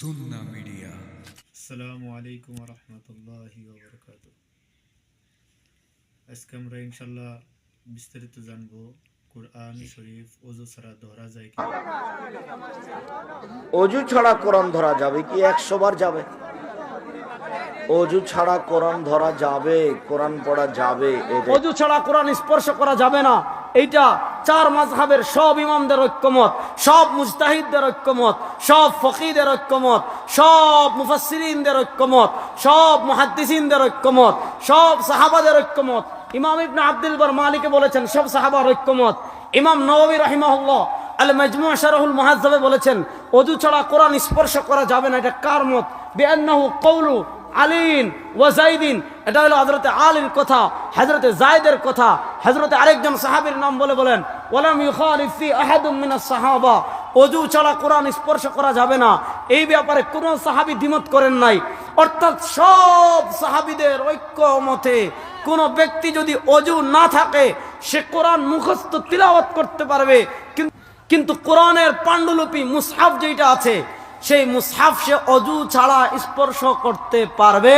সুন্নাহ media. আসসালামু আলাইকুম ওয়া রাহমাতুল্লাহি ওয়া বারাকাতুহু। আজকে আমরা ইনশাআল্লাহ বিস্তারিত জানবো কোরআন শরীফ ওযু ছাড়া ধরা যায় কি? অজু ছাড়া কোরআন ধরা যাবে কি? 100 বার যাবে। অজু ছাড়া কোরআন ধরা যাবে, কোরআন পড়া যাবে। অজু ছাড়া কোরআন স্পর্শ করা যাবে না, এইটা চার মাযহাবের সব ইমামদের ঐক্যমত, সব মুজতাহিদদের ঐক্যমত, সব ফকিহদের ঐক্যমত, সব মুফাসসিরিনদের ঐক্যমত, সব মুহাদ্দিসিনদের ঐক্যমত, সব সাহাবাদের ঐক্যমত। ইমাম ইবনে আব্দুল বার মালিকে বলেছেন সব সাহাবার ঐক্যমত। ইমাম নববী রাহিমাহুল্লাহ আল মাজমু' শারহুল মুহাজ্জাবে বলেছেন অজু ছাড়া কোরআন স্পর্শ করা যাবে না। এটা কার মত? বিআন্নাহু কওলু আলীন ওয়া যায়েদিন। এটা হলো হযরতে আলীর কথা, হযরতে যায়েদের কথা। হযরতে আরেকজন সাহাবীর নাম বলেন ওয়ালাম ইউখালিফ ফি আহাদুম মিনাস সাহাবা। অজু ছাড়া কোরআন স্পর্শ করা যাবে না, এই ব্যাপারে কোনো সাহাবী দ্বিমত করেন নাই। অর্থাৎ সব সাহাবীদের ঐক্যমতে কোন ব্যক্তি যদি অজু না থাকে সে কোরআন মুখস্থ তিলাওয়াত করতে পারবে, কিন্তু কোরআনের পাণ্ডুলিপি মুসহাফ যেটা আছে সেই মুসহাফ সে অজু ছাড়া স্পর্শ করতে পারবে